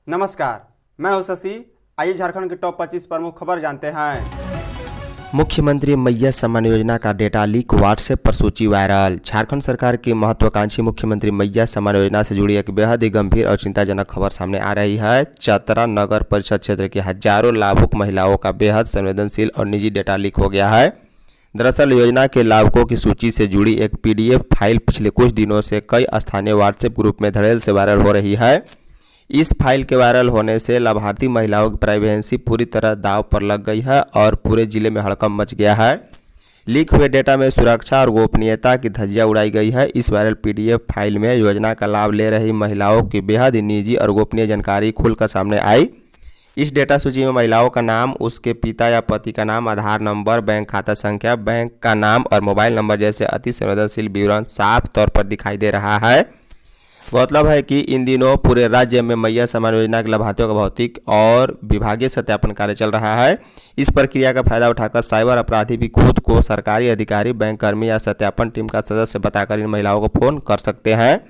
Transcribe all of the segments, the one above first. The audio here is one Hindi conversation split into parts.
नमस्कार, मैं हूं शशि। आइए झारखंड की टॉप 25 प्रमुख खबर जानते हैं। मुख्यमंत्री मैया सम्मान योजना का डेटा लीक, व्हाट्सएप पर सूची वायरल। झारखंड सरकार की महत्वाकांक्षी मुख्यमंत्री मैया सम्मान योजना से जुड़ी एक बेहद ही गंभीर और चिंताजनक खबर सामने आ रही है। चतरा नगर परिषद क्षेत्र के हजारों लाभुक महिलाओं का बेहद संवेदनशील और निजी डेटा लीक हो गया है। दरअसल योजना के लाभुकों की सूची से जुड़ी एक PDF फाइल पिछले कुछ दिनों से कई स्थानीय व्हाट्सएप ग्रुप में धड़ेल से वायरल हो रही है। इस फाइल के वायरल होने से लाभार्थी महिलाओं की प्राइवेसी पूरी तरह दांव पर लग गई है और पूरे जिले में हड़कंप मच गया है। लीक हुए डेटा में सुरक्षा और गोपनीयता की धज्जियां उड़ाई गई है। इस वायरल PDF फाइल में योजना का लाभ ले रही महिलाओं की बेहद ही निजी और गोपनीय जानकारी खुलकर सामने आई। इस डेटा सूची में महिलाओं का नाम, उसके पिता या पति का नाम, आधार नंबर, बैंक खाता संख्या, बैंक का नाम और मोबाइल नंबर जैसे अति संवेदनशील विवरण साफ तौर पर दिखाई दे रहा है। गौरतलब है कि इन दिनों पूरे राज्य में मैया सम्मान योजना के लाभार्थियों का भौतिक और विभागीय सत्यापन कार्य चल रहा है। इस प्रक्रिया का फायदा उठाकर साइबर अपराधी भी खुद को सरकारी अधिकारी, बैंक कर्मी या सत्यापन टीम का सदस्य बताकर इन महिलाओं को फोन कर सकते हैं।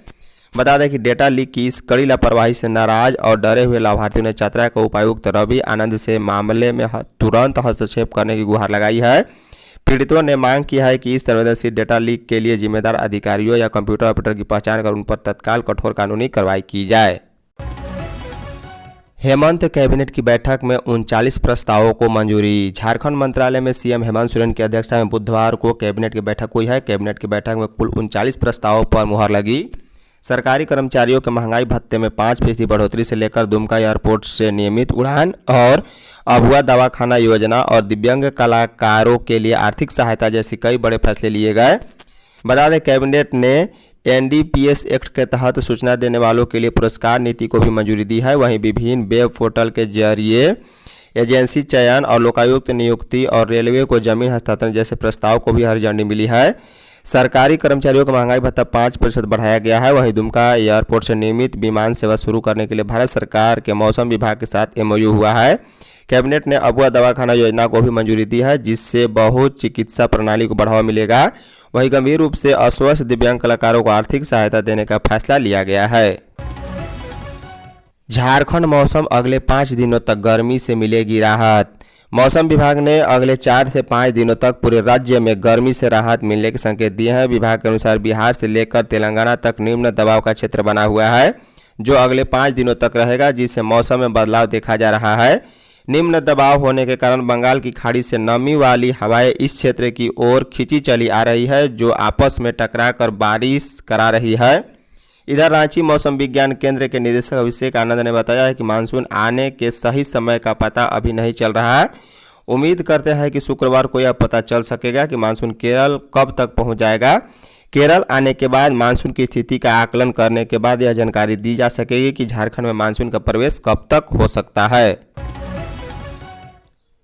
बता दें कि डेटा लीक की इस कड़ी लापरवाही से नाराज और डरे हुए लाभार्थियों ने चतरा के उपायुक्त रवि आनंद से मामले में तुरंत हस्तक्षेप करने की गुहार लगाई है। पीड़ितों ने मांग की है कि इस संवेदनशील डेटा लीक के लिए जिम्मेदार अधिकारियों या कंप्यूटर ऑपरेटर की पहचान कर उन पर तत्काल कठोर कानूनी कार्रवाई की जाए। हेमंत कैबिनेट की बैठक में 39 प्रस्तावों को मंजूरी। झारखंड मंत्रालय में सीएम हेमंत सोरेन की अध्यक्षता में बुधवार को कैबिनेट की बैठक हुई है। कैबिनेट की बैठक में कुल 39 प्रस्तावों पर मुहर लगी। सरकारी कर्मचारियों के महंगाई भत्ते में 5% बढ़ोतरी से लेकर दुमका एयरपोर्ट से नियमित उड़ान और अबुआ दवाखाना योजना और दिव्यांग कलाकारों के लिए आर्थिक सहायता जैसे कई बड़े फैसले लिए गए। बता दें कैबिनेट ने NDPS एक्ट के तहत सूचना देने वालों के लिए पुरस्कार नीति को भी मंजूरी दी है। वहीं विभिन्न वेब पोर्टल के जरिए एजेंसी चयन और लोकायुक्त नियुक्ति और रेलवे को जमीन हस्तांतरण जैसे प्रस्ताव को भी हरी झंडी मिली है। सरकारी कर्मचारियों का महंगाई भत्ता 5% बढ़ाया गया है। वहीं दुमका एयरपोर्ट से नियमित विमान सेवा शुरू करने के लिए भारत सरकार के मौसम विभाग के साथ MOU हुआ है। कैबिनेट ने अबुआ दवाखाना योजना को भी मंजूरी दी है, जिससे बहुत चिकित्सा प्रणाली को बढ़ावा मिलेगा। वहीं गंभीर रूप से अस्वस्थ दिव्यांग कलाकारों को आर्थिक सहायता देने का फैसला लिया गया है। झारखंड मौसम अगले 5 दिनों तक गर्मी से मिलेगी राहत। मौसम विभाग ने अगले 4 से 5 दिनों तक पूरे राज्य में गर्मी से राहत मिलने के संकेत दिए हैं। विभाग के अनुसार बिहार से लेकर तेलंगाना तक निम्न दबाव का क्षेत्र बना हुआ है, जो अगले 5 दिनों तक रहेगा, जिससे मौसम में बदलाव देखा जा रहा है। निम्न दबाव होने के कारण बंगाल की खाड़ी से नमी वाली हवाएं इस क्षेत्र की ओर खींची चली आ रही है, जो आपस में टकराकर बारिश करा रही है। इधर रांची मौसम विज्ञान केंद्र के निदेशक अभिषेक आनंद ने बताया है कि मानसून आने के सही समय का पता अभी नहीं चल रहा है। उम्मीद करते हैं कि शुक्रवार को यह पता चल सकेगा कि मानसून केरल कब तक पहुंच जाएगा। केरल आने के बाद मानसून की स्थिति का आकलन करने के बाद यह जानकारी दी जा सकेगी कि झारखंड में मानसून का प्रवेश कब तक हो सकता है।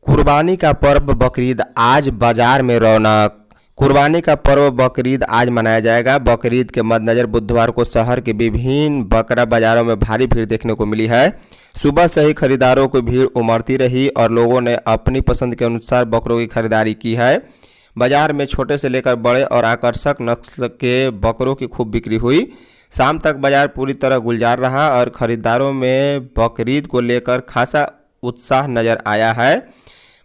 कुर्बानी का पर्व बकरीद, आज बाजार में रौनक। कुर्बानी का पर्व बकरीद आज मनाया जाएगा। बकरीद के मद्देनजर बुधवार को शहर के विभिन्न बकरा बाजारों में भारी भीड़ देखने को मिली है। सुबह से ही खरीदारों की भीड़ उमड़ती रही और लोगों ने अपनी पसंद के अनुसार बकरों की खरीदारी की है। बाजार में छोटे से लेकर बड़े और आकर्षक नस्ल के बकरों की खूब बिक्री हुई। शाम तक बाजार पूरी तरह गुलजार रहा और खरीदारों में बकरीद को लेकर खासा उत्साह नजर आया है।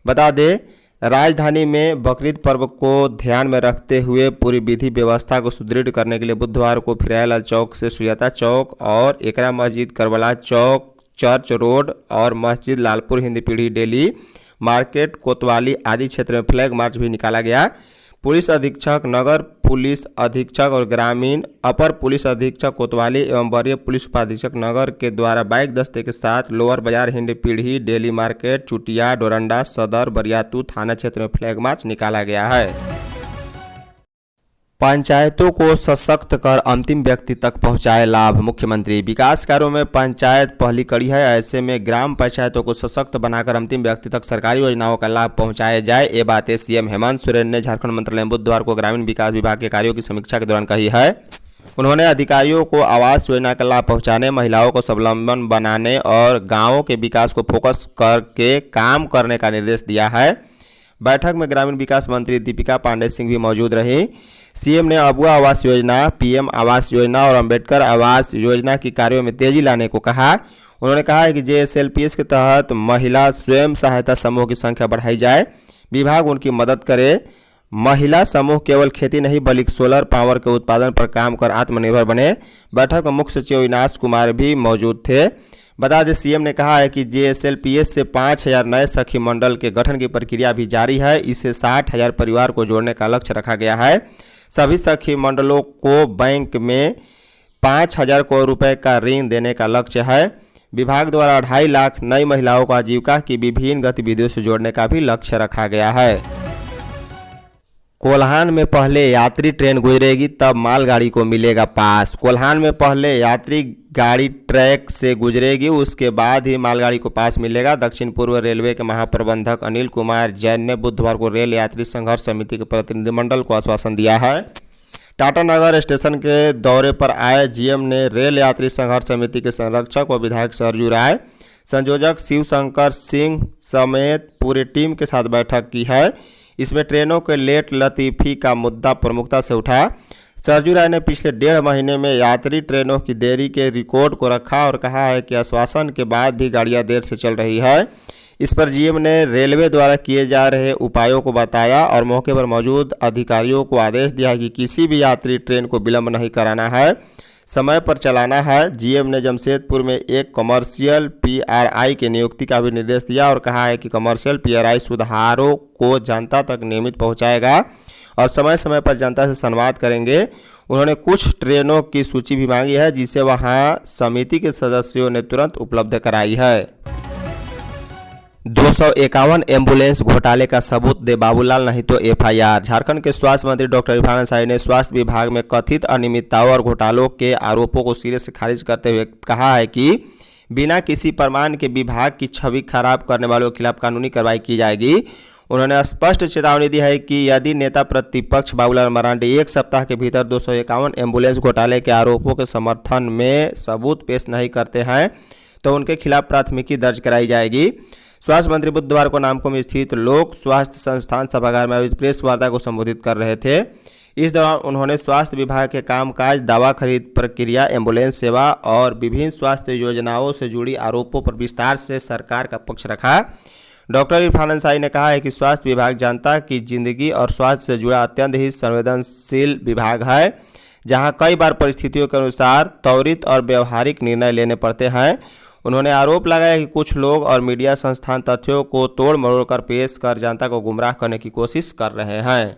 बता दें, राजधानी में बकरीद पर्व को ध्यान में रखते हुए पूरी विधि व्यवस्था को सुदृढ़ करने के लिए बुधवार को फिरायलाल चौक से सुजाता चौक और एकरा मस्जिद, करबला चौक, चर्च रोड और मस्जिद लालपुर हिंदी पीढ़ी डेली मार्केट कोतवाली आदि क्षेत्र में फ्लैग मार्च भी निकाला गया। पुलिस अधीक्षक, नगर पुलिस अधीक्षक और ग्रामीण अपर पुलिस अधीक्षक कोतवाली एवं वरीय पुलिस उपाधीक्षक नगर के द्वारा बाइक दस्ते के साथ लोअर बाजार, हिंदी पीढ़ी, डेली मार्केट, चुटिया, डोरंडा, सदर, बरियातू थाना क्षेत्र में फ्लैग मार्च निकाला गया है। पंचायतों को सशक्त कर अंतिम व्यक्ति तक पहुंचाए लाभ, मुख्यमंत्री। विकास कार्यों में पंचायत पहली कड़ी है। ऐसे में ग्राम पंचायतों को सशक्त बनाकर अंतिम व्यक्ति तक सरकारी योजनाओं का लाभ पहुंचाया जाए। ये बातें सीएम हेमंत सोरेन ने झारखंड मंत्रालय में बुधवार को ग्रामीण विकास विभाग के कार्यों की समीक्षा के दौरान कही है। उन्होंने अधिकारियों को आवास योजना का लाभ पहुंचाने, महिलाओं को स्वावलंबन बनाने और गाँवों के विकास को फोकस करके काम करने का निर्देश दिया है। बैठक में ग्रामीण विकास मंत्री दीपिका पांडे सिंह भी मौजूद रही। सीएम ने अबुआ आवास योजना, पीएम आवास योजना और अंबेडकर आवास योजना की कार्यों में तेजी लाने को कहा। उन्होंने कहा है कि JSLPS के तहत महिला स्वयं सहायता समूह की संख्या बढ़ाई जाए, विभाग उनकी मदद करे। महिला समूह केवल खेती नहीं बल्कि सोलर पावर के उत्पादन पर काम कर आत्मनिर्भर बने। बैठक में मुख्य सचिव अविनाश कुमार भी मौजूद थे। बता दें, सीएम ने कहा है कि JSLPS से 5000 नए सखी मंडल के गठन की प्रक्रिया भी जारी है। इससे 60,000 परिवार को जोड़ने का लक्ष्य रखा गया है। सभी सखी मंडलों को बैंक में 5000 करोड़ रुपए का ऋण देने का लक्ष्य है। विभाग द्वारा 2.5 लाख नई महिलाओं को आजीविका की विभिन्न गतिविधियों से जोड़ने का भी लक्ष्य रखा गया है। कोल्हान में पहले यात्री ट्रेन गुजरेगी तब मालगाड़ी को मिलेगा पास। कोल्हान में पहले यात्री गाड़ी ट्रैक से गुजरेगी, उसके बाद ही मालगाड़ी को पास मिलेगा। दक्षिण पूर्व रेलवे के महाप्रबंधक अनिल कुमार जैन ने बुधवार को रेल यात्री संघर्ष समिति के प्रतिनिधिमंडल को आश्वासन दिया है। टाटानगर स्टेशन के दौरे पर आए जीएम ने रेल यात्री संघर्ष समिति के संरक्षक और विधायक सरजू राय, संयोजक शिवशंकर सिंह समेत पूरी टीम के साथ बैठक की है। इसमें ट्रेनों के लेट लतीफ़ी का मुद्दा प्रमुखता से उठा। सरजू राय ने पिछले 1.5 महीने में यात्री ट्रेनों की देरी के रिकॉर्ड को रखा और कहा है कि आश्वासन के बाद भी गाड़ियां देर से चल रही है। इस पर जीएम ने रेलवे द्वारा किए जा रहे उपायों को बताया और मौके पर मौजूद अधिकारियों को आदेश दिया कि किसी भी यात्री ट्रेन को विलंब नहीं कराना है, समय पर चलाना है। जीएम ने जमशेदपुर में एक कमर्शियल PRI की नियुक्ति का भी निर्देश दिया और कहा है कि कमर्शियल PRI सुधारों को जनता तक नियमित पहुंचाएगा और समय समय पर जनता से संवाद करेंगे। उन्होंने कुछ ट्रेनों की सूची भी मांगी है जिसे वहां समिति के सदस्यों ने तुरंत उपलब्ध कराई है। 251 एम्बुलेंस घोटाले का सबूत दे बाबूलाल नहीं तो FIR। झारखंड के स्वास्थ्य मंत्री डॉक्टर इरफान अंसारी ने स्वास्थ्य विभाग में कथित अनियमितताओं और घोटालों के आरोपों को सिरे से खारिज करते हुए कहा है कि बिना किसी प्रमाण के विभाग की छवि खराब करने वालों के खिलाफ कानूनी कार्रवाई की जाएगी। उन्होंने स्पष्ट चेतावनी दी है कि यदि नेता प्रतिपक्ष बाबूलाल मरांडी 1 सप्ताह के भीतर 251 एम्बुलेंस घोटाले के आरोपों के समर्थन में सबूत पेश नहीं करते हैं तो उनके खिलाफ प्राथमिकी दर्ज कराई जाएगी। स्वास्थ्य मंत्री बुधवार को नामकुम स्थित लोक स्वास्थ्य संस्थान सभागार में आयोजित प्रेस वार्ता को संबोधित कर रहे थे। इस दौरान उन्होंने स्वास्थ्य विभाग के कामकाज, दवा खरीद प्रक्रिया, एम्बुलेंस सेवा और विभिन्न स्वास्थ्य योजनाओं से जुड़ी आरोपों पर विस्तार से सरकार का पक्ष रखा। डॉक्टर इरफान अंसारी ने कहा है कि स्वास्थ्य विभाग जनता की जिंदगी और स्वास्थ्य से जुड़ा अत्यंत ही संवेदनशील विभाग है, जहां कई बार परिस्थितियों के अनुसार त्वरित और व्यवहारिक निर्णय लेने पड़ते हैं। उन्होंने आरोप लगाया कि कुछ लोग और मीडिया संस्थान तथ्यों को तोड़ मरोड़ कर पेश कर जनता को गुमराह करने की कोशिश कर रहे हैं।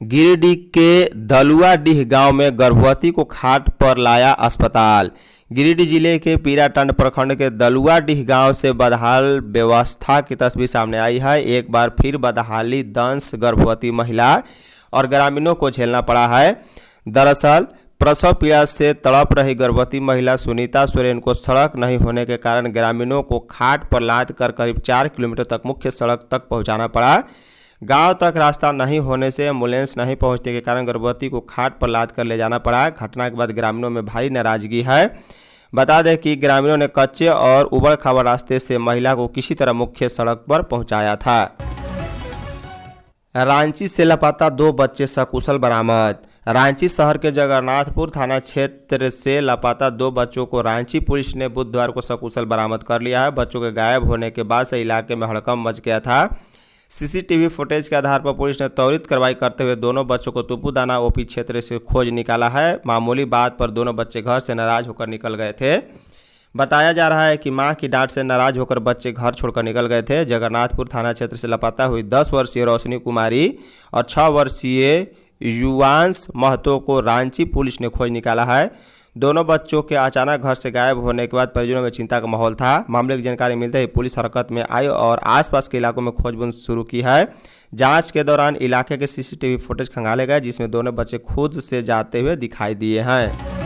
गिरिडीह के दलुआडीह गांव में गर्भवती को खाट पर लाया अस्पताल। गिरिडीह जिले के पीराटंड प्रखंड के दलुआडीह गांव से बदहाल व्यवस्था की तस्वीर सामने आई है। एक बार फिर बदहाली दंश गर्भवती महिला और ग्रामीणों को झेलना पड़ा है। दरअसल प्रसव पीड़ा से तड़प रही गर्भवती महिला सुनीता सोरेन को सड़क नहीं होने के कारण ग्रामीणों को खाट पर लाद कर करीब 4 किलोमीटर तक मुख्य सड़क तक पहुंचाना पड़ा। गांव तक रास्ता नहीं होने से एम्बुलेंस नहीं पहुंचने के कारण गर्भवती को खाट पर लाद कर ले जाना पड़ा। घटना के बाद ग्रामीणों में भारी नाराजगी है। बता दें कि ग्रामीणों ने कच्चे और उबड़ खाबड़ रास्ते से महिला को किसी तरह मुख्य सड़क पर पहुंचाया था। रांची से लापता 2 बच्चे सकुशल बरामद। रांची शहर के जगन्नाथपुर थाना क्षेत्र से लापता 2 बच्चों को रांची पुलिस ने बुधवार को सकुशल बरामद कर लिया है। बच्चों के गायब होने के बाद से इलाके में हड़कंप मच गया था। सीसीटीवी फुटेज के आधार पर पुलिस ने त्वरित कार्रवाई करते हुए दोनों बच्चों को तुपुदाना ओपी क्षेत्र से खोज निकाला है। मामूली बात पर दोनों बच्चे घर से नाराज होकर निकल गए थे। बताया जा रहा है कि मां की डांट से नाराज होकर बच्चे घर छोड़कर निकल गए थे। जगन्नाथपुर थाना क्षेत्र से लापता हुई 10 वर्षीय रोशनी कुमारी और 6 वर्षीय युवांश महतो को रांची पुलिस ने खोज निकाला है। दोनों बच्चों के अचानक घर से गायब होने के बाद परिजनों में चिंता का माहौल था। मामले की जानकारी मिलते ही पुलिस हरकत में आई और आसपास के इलाकों में खोजबीन शुरू की है। जांच के दौरान इलाके के सीसीटीवी फुटेज खंगाले गए जिसमें दोनों बच्चे खुद से जाते हुए दिखाई दिए हैं।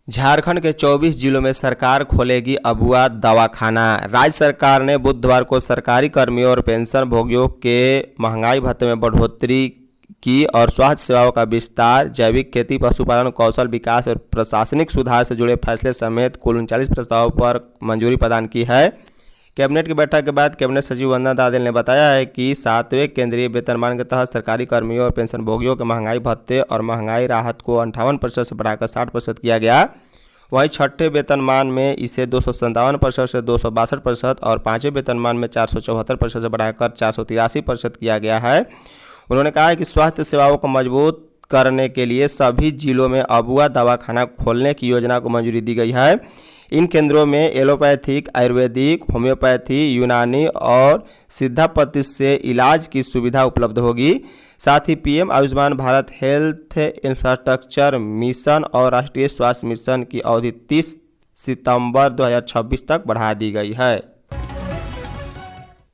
झारखंड के 24 जिलों में सरकार खोलेगी अबुआ दवाखाना। राज्य सरकार ने बुधवार को सरकारी कर्मियों और पेंशन भोगियों के महंगाई भत्ते में बढ़ोतरी की और स्वास्थ्य सेवाओं का विस्तार, जैविक खेती, पशुपालन, कौशल विकास और प्रशासनिक सुधार से जुड़े फैसले समेत कुल 39 प्रस्तावों पर मंजूरी प्रदान की है। कैबिनेट की बैठक के बाद कैबिनेट सचिव वंदना दादेल ने बताया है कि 7वें केंद्रीय वेतनमान के तहत सरकारी कर्मियों और पेंशनभोगियों के महंगाई भत्ते और महंगाई राहत को 58% से बढ़ाकर 60% किया गया। वहीं 6ठे वेतनमान में इसे 257% से 262% और 5वें वेतनमान में 474% से बढ़ाकर 483% किया गया है। उन्होंने कहा है कि स्वास्थ्य सेवाओं को मजबूत करने के लिए सभी जिलों में अबुआ दवाखाना खोलने की योजना को मंजूरी दी गई है। इन केंद्रों में एलोपैथिक, आयुर्वेदिक, होम्योपैथी, यूनानी और सिद्धापत्ति से इलाज की सुविधा उपलब्ध होगी। साथ ही PM Ayushman Bharat health infrastructure mission और राष्ट्रीय स्वास्थ्य मिशन की अवधि 30 सितंबर 2026 तक बढ़ा दी गई है।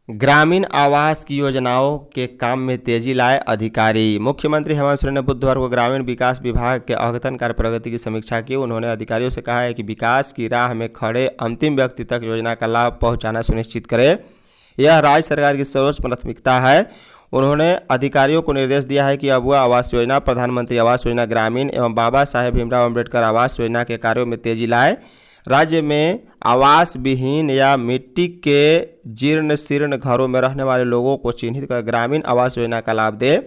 ग्रामीण आवास की योजनाओं के काम में तेजी लाए अधिकारी। मुख्यमंत्री हेमंत सोरेन ने बुधवार को ग्रामीण विकास विभाग के अद्यतन कार्य प्रगति की समीक्षा की। उन्होंने अधिकारियों से कहा है कि विकास की राह में खड़े अंतिम व्यक्ति तक योजना का लाभ पहुंचाना सुनिश्चित करें। यह राज्य सरकार की सर्वोच्च प्राथमिकता है। उन्होंने अधिकारियों को निर्देश दिया है कि अबुआ आवास योजना, प्रधानमंत्री आवास योजना ग्रामीण एवं बाबा साहेब भीमराव अम्बेडकर आवास योजना के कार्यों में तेजी लाए। राज्य में आवास विहीन या मिट्टी के जीर्ण शीर्ण घरों में रहने वाले लोगों को चिन्हित कर ग्रामीण आवास योजना का लाभ दे।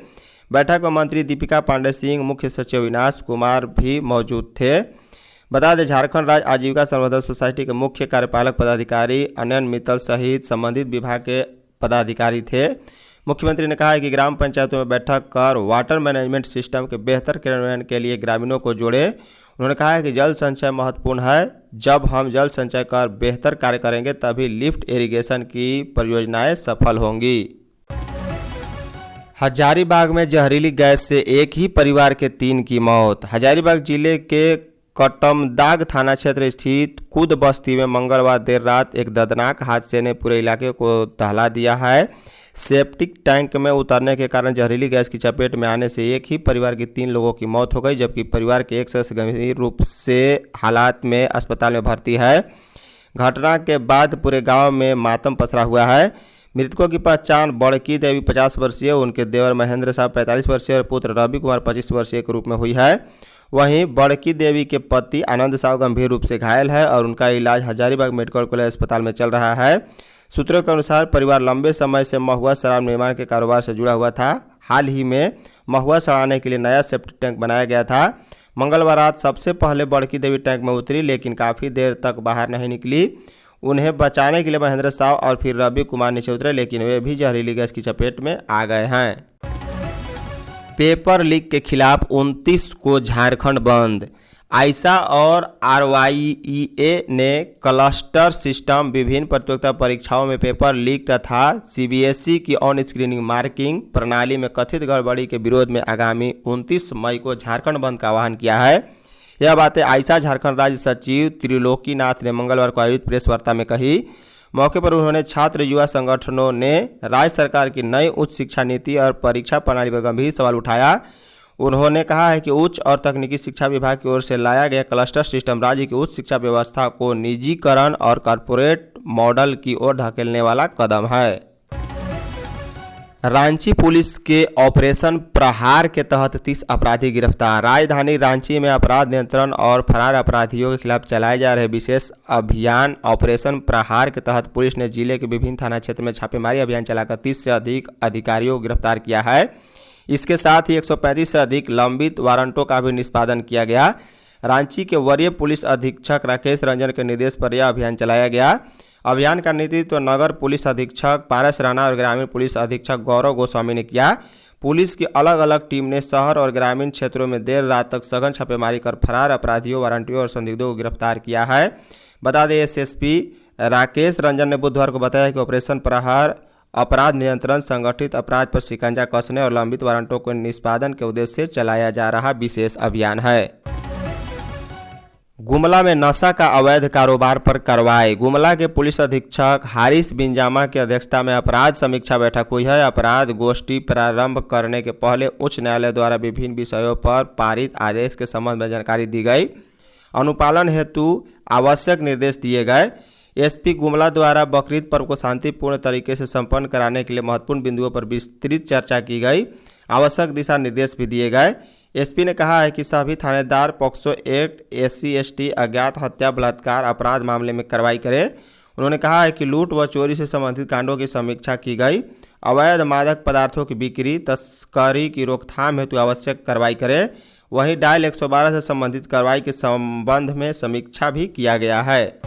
बैठक में मंत्री दीपिका पांडे सिंह, मुख्य सचिव अविनाश कुमार भी मौजूद थे। बता दें, झारखंड राज्य आजीविका संवर्धन सोसाइटी के मुख्य कार्यपालक पदाधिकारी अनन मित्तल सहित संबंधित विभाग के पदाधिकारी थे। मुख्यमंत्री ने कहा है कि ग्राम पंचायतों में बैठक कर वाटर मैनेजमेंट सिस्टम के बेहतर क्रियान्वयन के लिए ग्रामीणों को जोड़े। उन्होंने कहा है कि जल संचय महत्वपूर्ण है। जब हम जल संचय कर बेहतर कार्य करेंगे तभी लिफ्ट इरिगेशन की परियोजनाएं सफल होंगी। हजारीबाग में जहरीली गैस से एक ही परिवार के 3 की मौत। हजारीबाग जिले के कटमदाग थाना क्षेत्र स्थित कुद बस्ती में मंगलवार देर रात एक दर्दनाक हादसे ने पूरे इलाके को दहला दिया है। सेप्टिक टैंक में उतरने के कारण जहरीली गैस की चपेट में आने से एक ही परिवार की 3 लोगों की मौत हो गई, जबकि परिवार के एक सदस्य गंभीर रूप से हालात में अस्पताल में भर्ती है। घटना के बाद पूरे गांव में मातम पसरा हुआ है। मृतकों की पहचान बड़की देवी 50 वर्षीय, उनके देवर महेंद्र साहब 45 वर्षीय और पुत्र रवि कुमार 25 वर्षीय के रूप में हुई है। वहीं बड़की देवी के पति आनंद साहब गंभीर रूप से घायल है और उनका इलाज हजारीबाग मेडिकल कॉलेज अस्पताल में चल रहा है। सूत्रों के अनुसार परिवार लंबे समय से महुआ शराब निर्माण के कारोबार से जुड़ा हुआ था। हाल ही में महुआ सड़ाने के लिए नया सेप्टिक टैंक बनाया गया था। मंगलवार रात सबसे पहले बड़की देवी टैंक में उतरी, लेकिन काफ़ी देर तक बाहर नहीं निकली। उन्हें बचाने के लिए महेंद्र साहब और फिर रवि कुमार नीचे उतरे, लेकिन वे भी जहरीली गैस की चपेट में आ गए हैं। पेपर लीक के खिलाफ 29 को झारखंड बंद। आइसा और आरवाईईए ने क्लस्टर सिस्टम, विभिन्न प्रतियोगिता परीक्षाओं में पेपर लीक तथा सीबीएसई की ऑन स्क्रीनिंग मार्किंग प्रणाली में कथित गड़बड़ी के विरोध में आगामी 29 मई को झारखंड बंद का आह्वान किया है। यह बातें आइसा झारखंड राज्य सचिव त्रिलोकीनाथ ने मंगलवार को आयोजित प्रेस वार्ता में कही। मौके पर उन्होंने छात्र युवा संगठनों ने राज्य सरकार की नई उच्च शिक्षा नीति और परीक्षा प्रणाली पर गंभीर सवाल उठाया। उन्होंने कहा है कि उच्च और तकनीकी शिक्षा विभाग की ओर से लाया गया क्लस्टर सिस्टम राज्य की उच्च शिक्षा व्यवस्था को निजीकरण और कॉर्पोरेट मॉडल की ओर धकेलने वाला कदम है। रांची पुलिस के ऑपरेशन प्रहार के तहत 30 अपराधी गिरफ्तार। राजधानी रांची में अपराध नियंत्रण और फरार अपराधियों के खिलाफ चलाए जा रहे विशेष अभियान ऑपरेशन प्रहार के तहत पुलिस ने जिले के विभिन्न थाना क्षेत्र में छापेमारी अभियान चलाकर 30 से अधिक अधिकारियों को गिरफ्तार किया है। इसके साथ ही 135 से अधिक लंबित वारंटों का भी निष्पादन किया गया। रांची के वरीय पुलिस अधीक्षक राकेश रंजन के निर्देश पर यह अभियान चलाया गया। अभियान का नेतृत्व नगर पुलिस अधीक्षक पारस राणा और ग्रामीण पुलिस अधीक्षक गौरव गोस्वामी ने किया। पुलिस की अलग अलग टीम ने शहर और ग्रामीण क्षेत्रों में देर रात तक सघन छापेमारी कर फरार अपराधियों, वारंटियों और संदिग्धों को गिरफ्तार किया है। बता दें, एसएसपी राकेश रंजन ने बुधवार को बताया कि ऑपरेशन प्रहार अपराध नियंत्रण, संगठित अपराध पर शिकंजा कसने और लंबित वारंटों को निष्पादन के उद्देश्य से चलाया जा रहा विशेष अभियान है। गुमला में नशा का अवैध कारोबार पर कार्रवाई। गुमला के पुलिस अधीक्षक हारिस बिंजामा की अध्यक्षता में अपराध समीक्षा बैठक हुई है। अपराध गोष्ठी प्रारंभ करने के पहले उच्च न्यायालय द्वारा विभिन्न विषयों पर पारित आदेश के संबंध में जानकारी दी गई। अनुपालन हेतु आवश्यक निर्देश दिए गए। एसपी गुमला द्वारा बकरीद पर्व को शांतिपूर्ण तरीके से संपन्न कराने के लिए महत्वपूर्ण बिंदुओं पर विस्तृत चर्चा की गई। आवश्यक दिशा निर्देश भी दिए गए। एसपी ने कहा है कि सभी थानेदार पॉक्सो एक्ट, SC ST, अज्ञात हत्या, बलात्कार अपराध मामले में कार्रवाई करें। उन्होंने कहा है कि लूट व चोरी से संबंधित कांडों की समीक्षा की गई। अवैध मादक पदार्थों की बिक्री तस्करी की रोकथाम हेतु आवश्यक कार्रवाई करे। वहीं डायल 112 से संबंधित कार्रवाई के संबंध में समीक्षा भी किया गया है।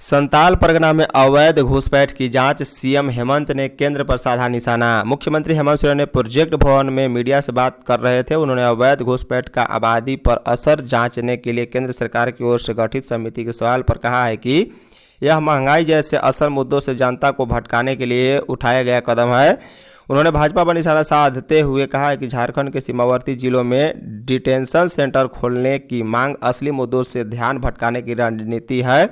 संताल परगना में अवैध घुसपैठ की जांच, सीएम हेमंत ने केंद्र पर साधा निशाना। मुख्यमंत्री हेमंत सोरेन ने प्रोजेक्ट भवन में मीडिया से बात कर रहे थे। उन्होंने अवैध घुसपैठ का आबादी पर असर जांचने के लिए केंद्र सरकार की ओर से गठित समिति के सवाल पर कहा है कि यह महंगाई जैसे असर मुद्दों से जनता को भटकाने के लिए उठाया गया कदम है। उन्होंने भाजपा पर निशाना साधते हुए कहा है कि झारखंड के सीमावर्ती जिलों में डिटेंशन सेंटर खोलने की मांग असली मुद्दों से ध्यान भटकाने की रणनीति है।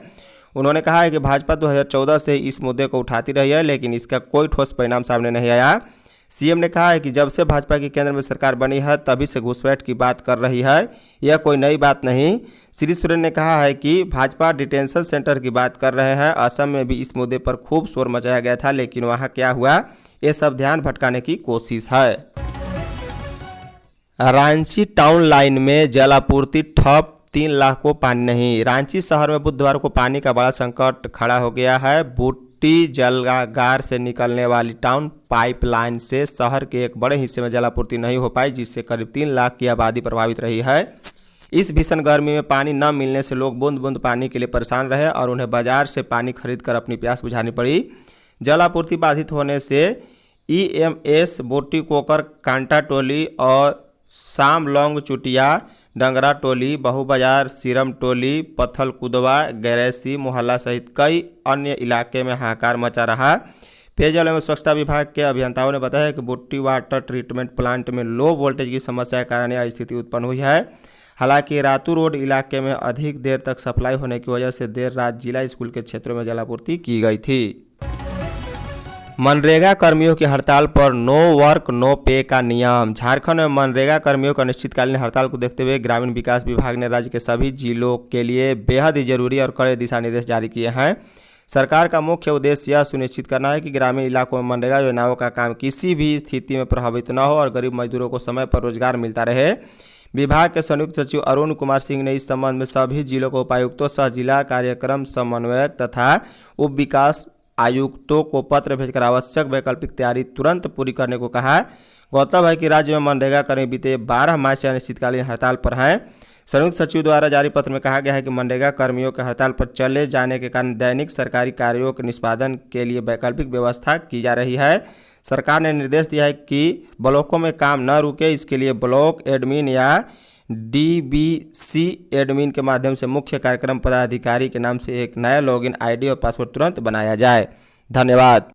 उन्होंने कहा है कि भाजपा 2014 से इस मुद्दे को उठाती रही है, लेकिन इसका कोई ठोस परिणाम सामने नहीं आया। सीएम ने कहा है कि जब से भाजपा की केंद्र में सरकार बनी है तभी से घुसपैठ की बात कर रही है, यह कोई नई बात नहीं। श्री सोरेन ने कहा है कि भाजपा डिटेंशन सेंटर की बात कर रहे हैं। असम में भी इस मुद्दे पर खूब शोर मचाया गया था, लेकिन वहां क्या हुआ, ये सब ध्यान भटकाने की कोशिश है। रांची टाउन लाइन में जल आपूर्ति ठप, 3 लाख को पानी नहीं। रांची शहर में बुधवार को पानी का बड़ा संकट खड़ा हो गया है। बूटी जलागार से निकलने वाली टाउन पाइपलाइन से शहर के एक बड़े हिस्से में जल आपूर्ति नहीं हो पाई, जिससे करीब 3 लाख की आबादी प्रभावित रही है। इस भीषण गर्मी में पानी न मिलने से लोग बूंद बूंद पानी के लिए परेशान रहे और उन्हें बाजार से पानी खरीदकर अपनी प्यास बुझानी पड़ी। जल आपूर्ति बाधित होने से EMS, बोटी कोकर, कांटा टोली और सामलोंग चुटिया, डंगरा टोली, बहु बाजार, सीरम टोली, पत्थल कुदवा, गैरेसी मोहल्ला सहित कई अन्य इलाके में हाहाकार मचा रहा। पेयजल एवं स्वच्छता विभाग के अभियंताओं ने बताया कि बुट्टी वाटर ट्रीटमेंट प्लांट में लो वोल्टेज की समस्या के कारण यह स्थिति उत्पन्न हुई है। हालांकि रातू रोड इलाके में अधिक देर तक सप्लाई होने की वजह से देर रात जिला स्कूल के क्षेत्रों में जलापूर्ति की गई थी। मनरेगा कर्मियों की हड़ताल पर नो वर्क नो पे का नियम। झारखंड में मनरेगा कर्मियों का अनिश्चितकालीन हड़ताल को देखते हुए ग्रामीण विकास विभाग ने राज्य के सभी जिलों के लिए बेहद ही जरूरी और कड़े दिशा निर्देश जारी किए हैं। सरकार का मुख्य उद्देश्य यह सुनिश्चित करना है कि ग्रामीण इलाकों में मनरेगा योजनाओं का काम किसी भी स्थिति में प्रभावित न हो और गरीब मजदूरों को समय पर रोजगार मिलता रहे। विभाग के संयुक्त सचिव अरुण कुमार सिंह ने इस संबंध में सभी जिलों को उपायुक्तों सह जिला कार्यक्रम समन्वयक तथा उप विकास आयुक्तों को पत्र भेजकर आवश्यक वैकल्पिक तैयारी तुरंत पूरी करने को कहा। गौरतलब है कि राज्य में मनरेगा कर्मी बीते 12 मार्च से अनिश्चितकालीन हड़ताल पर हैं। संयुक्त सचिव द्वारा जारी पत्र में कहा गया है कि मनरेगा कर्मियों के हड़ताल पर चले जाने के कारण दैनिक सरकारी कार्यों के निष्पादन के लिए वैकल्पिक व्यवस्था की जा रही है। सरकार ने निर्देश दिया है कि ब्लॉकों में काम न रुके, इसके लिए ब्लॉक एडमिन या DBC एडमिन के माध्यम से मुख्य कार्यक्रम पदाधिकारी के नाम से एक नया लॉगिन ID और पासवर्ड तुरंत बनाया जाए। धन्यवाद।